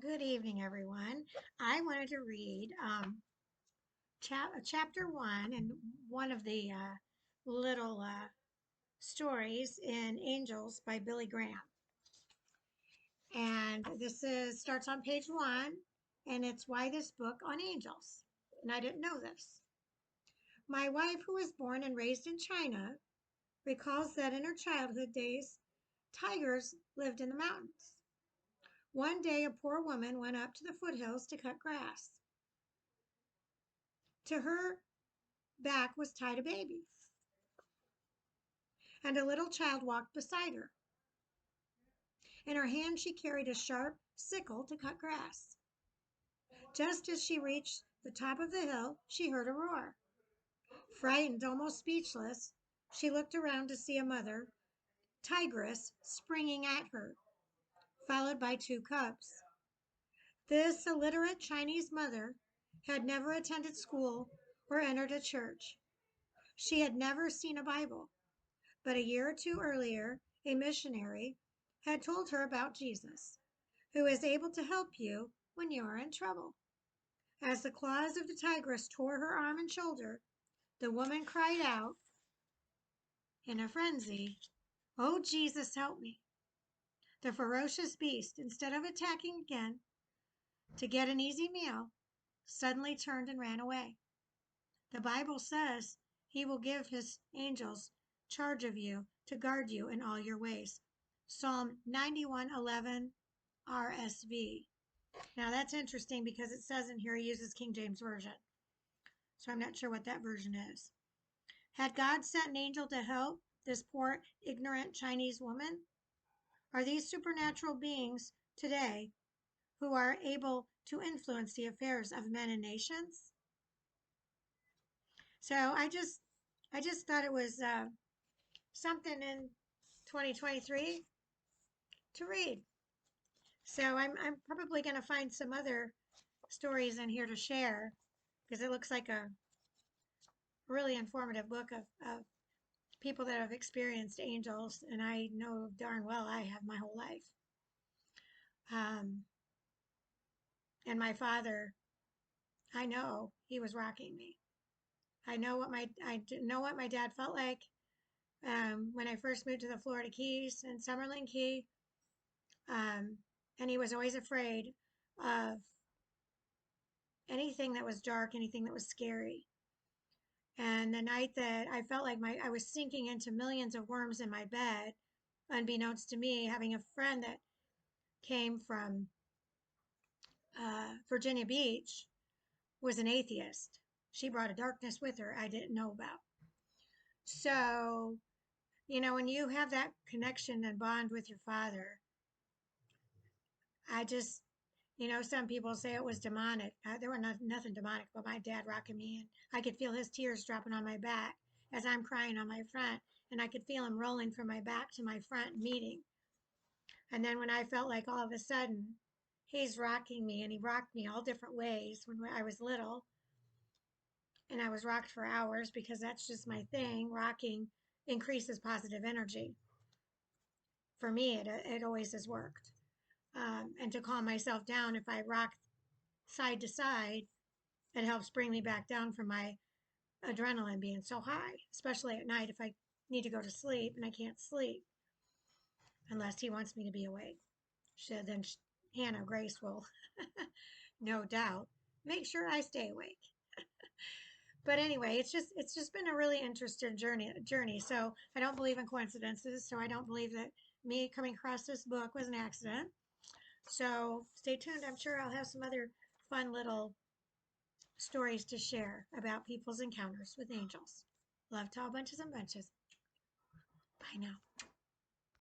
Good evening, everyone. I wanted to read chapter one and one of the little stories in Angels by Billy Graham. And this starts on page one, and it's Why This Book on Angels. And I didn't know this. My wife, who was born and raised in China, recalls that in her childhood days, tigers lived in the mountains. One day, a poor woman went up to the foothills to cut grass. To her back was tied a baby, and a little child walked beside her. In her hand, she carried a sharp sickle to cut grass. Just as she reached the top of the hill, she heard a roar. Frightened, almost speechless, she looked around to see a mother tigress springing at her, followed by two cubs. This illiterate Chinese mother had never attended school or entered a church. She had never seen a Bible. But a year or two earlier, a missionary had told her about Jesus, who is able to help you when you are in trouble. As the claws of the tigress tore her arm and shoulder, the woman cried out in a frenzy, "Oh, Jesus, help me." The ferocious beast, instead of attacking again to get an easy meal, suddenly turned and ran away. The Bible says he will give his angels charge of you to guard you in all your ways. Psalm 91:11 RSV. Now that's interesting because it says in here he uses King James Version. So I'm not sure what that version is. Had God sent an angel to help this poor, ignorant Chinese woman? Are these supernatural beings today who are able to influence the affairs of men and nations? So I just thought it was something in 2023 to read. So I'm probably going to find some other stories in here to share because it looks like a really informative book of people that have experienced angels, and I know darn well I have my whole life. Um, and my father, I know he was rocking me. I know what my dad felt like when I first moved to the Florida Keys in Summerlin Key. Um, and he was always afraid of anything that was dark, anything that was scary. And the night that I felt like I was sinking into millions of worms in my bed, unbeknownst to me, having a friend that came from Virginia Beach was an atheist. She brought a darkness with her I didn't know about. So, when you have that connection and bond with your father, I just, some people say it was demonic. There was nothing demonic about my dad rocking me, and I could feel his tears dropping on my back as I'm crying on my front, and I could feel him rolling from my back to my front meeting. And then when I felt like all of a sudden he's rocking me, and he rocked me all different ways when I was little, and I was rocked for hours because that's just my thing. Rocking increases positive energy. For me, it always has worked. And to calm myself down, if I rock side to side, it helps bring me back down from my adrenaline being so high, especially at night if I need to go to sleep and I can't sleep unless he wants me to be awake. Then Hannah Grace will, no doubt, make sure I stay awake. But anyway, it's just been a really interesting journey. So I don't believe in coincidences. So I don't believe that me coming across this book was an accident. So stay tuned. I'm sure I'll have some other fun little stories to share about people's encounters with angels. Love to all bunches and bunches. Bye now.